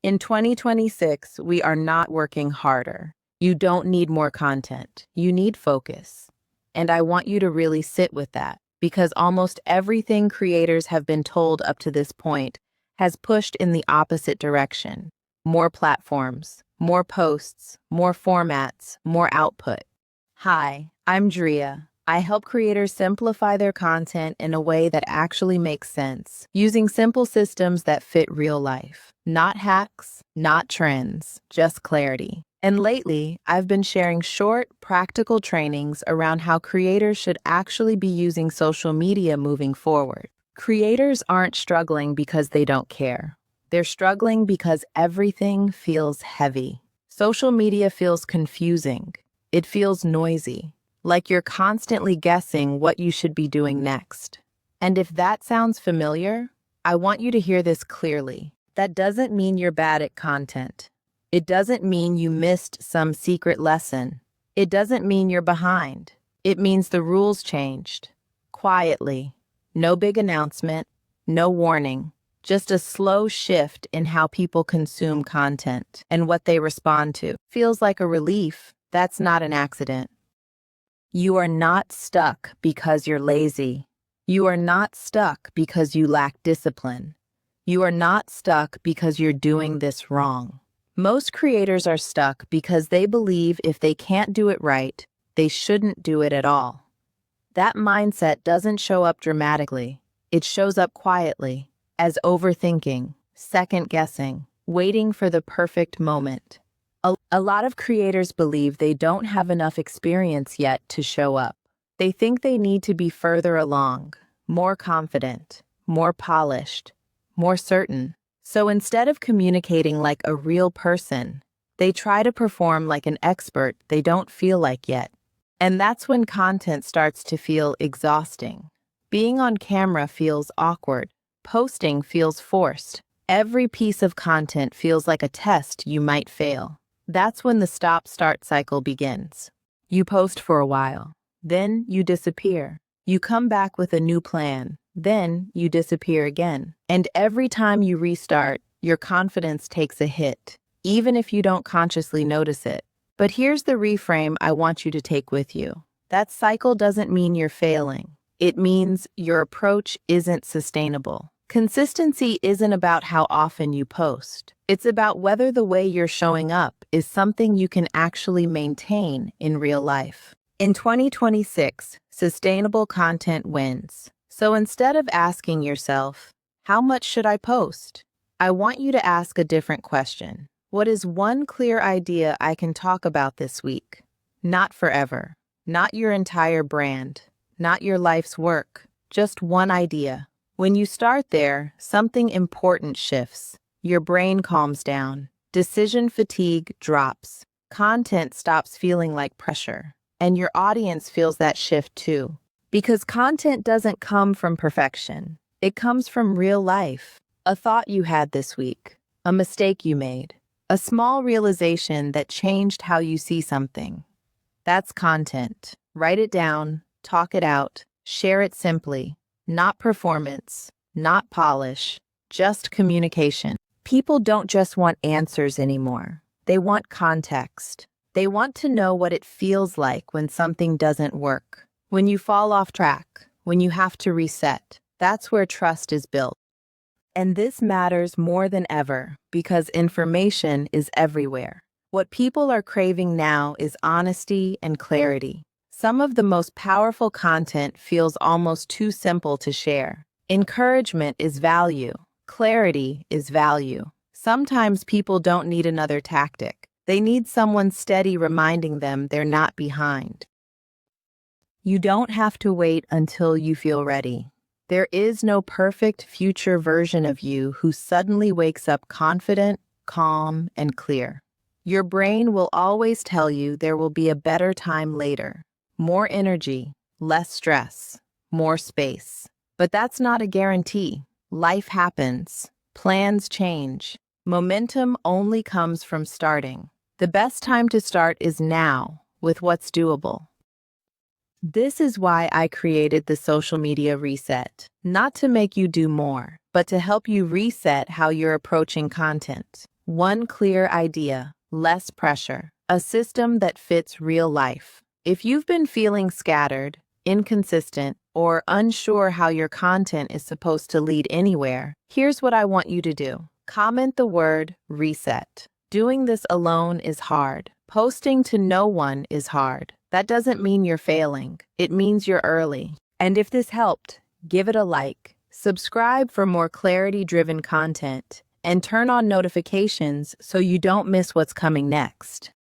In 2026, we are not working harder. You don't need more content. You need focus. And I want you to really sit with that because almost everything creators have been told up to this point has pushed in the opposite direction. More platforms, more posts, more formats, more output. Hi, I'm Drea. I help creators simplify their content in a way that actually makes sense, using simple systems that fit real life. Not hacks, not trends, just clarity. And lately, I've been sharing short, practical trainings around how creators should actually be using social media moving forward. Creators aren't struggling because they don't care. They're struggling because everything feels heavy. Social media feels confusing. It feels noisy, like you're constantly guessing what you should be doing next. And if that sounds familiar, I want you to hear this clearly. That doesn't mean you're bad at content. It doesn't mean you missed some secret lesson. It doesn't mean you're behind. It means the rules changed. Quietly. No big announcement, no warning. Just a slow shift in how people consume content and what they respond to. Feels like a relief. That's not an accident. You are not stuck because you're lazy. You are not stuck because you lack discipline. You are not stuck because you're doing this wrong. Most creators are stuck because they believe if they can't do it right, they shouldn't do it at all. That mindset doesn't show up dramatically. It shows up quietly, as overthinking, second-guessing, waiting for the perfect moment. A lot of creators believe they don't have enough experience yet to show up. They think they need to be further along, more confident, more polished, more certain. So instead of communicating like a real person, they try to perform like an expert they don't feel like yet. And that's when content starts to feel exhausting. Being on camera feels awkward. Posting feels forced. Every piece of content feels like a test you might fail. That's when the stop-start cycle begins. You post for a while. Then you disappear. You come back with a new plan. Then you disappear again. And every time you restart, your confidence takes a hit, even if you don't consciously notice it. But here's the reframe I want you to take with you. That cycle doesn't mean you're failing. It means your approach isn't sustainable. Consistency isn't about how often you post. It's about whether the way you're showing up is something you can actually maintain in real life. In 2026, sustainable content wins. So instead of asking yourself, how much should I post? I want you to ask a different question. What is one clear idea I can talk about this week? Not forever, not your entire brand, not your life's work, just one idea. When you start there, something important shifts. Your brain calms down. Decision fatigue drops. Content stops feeling like pressure. And your audience feels that shift too. Because content doesn't come from perfection. It comes from real life. A thought you had this week. A mistake you made. A small realization that changed how you see something. That's content. Write it down, talk it out, share it simply. Not performance, not polish, just communication. People don't just want answers anymore. They want context. They want to know what it feels like when something doesn't work, when you fall off track, when you have to reset. That's where trust is built. And this matters more than ever because information is everywhere. What people are craving now is honesty and clarity. Some of the most powerful content feels almost too simple to share. Encouragement is value. Clarity is value. Sometimes people don't need another tactic. They need someone steady reminding them they're not behind. You don't have to wait until you feel ready. There is no perfect future version of you who suddenly wakes up confident, calm, and clear. Your brain will always tell you there will be a better time later. More energy, less stress, more space. But that's not a guarantee. Life happens. Plans change. Momentum only comes from starting. The best time to start is now, with what's doable. This is why I created the social media reset. Not to make you do more, but to help you reset how you're approaching content. One clear idea, less pressure, a system that fits real life. If you've been feeling scattered, inconsistent, or unsure how your content is supposed to lead anywhere, here's what I want you to do. Comment the word reset. Doing this alone is hard. Posting to no one is hard. That doesn't mean you're failing. It means you're early. And if this helped, give it a like. Subscribe for more clarity-driven content, and turn on notifications so you don't miss what's coming next.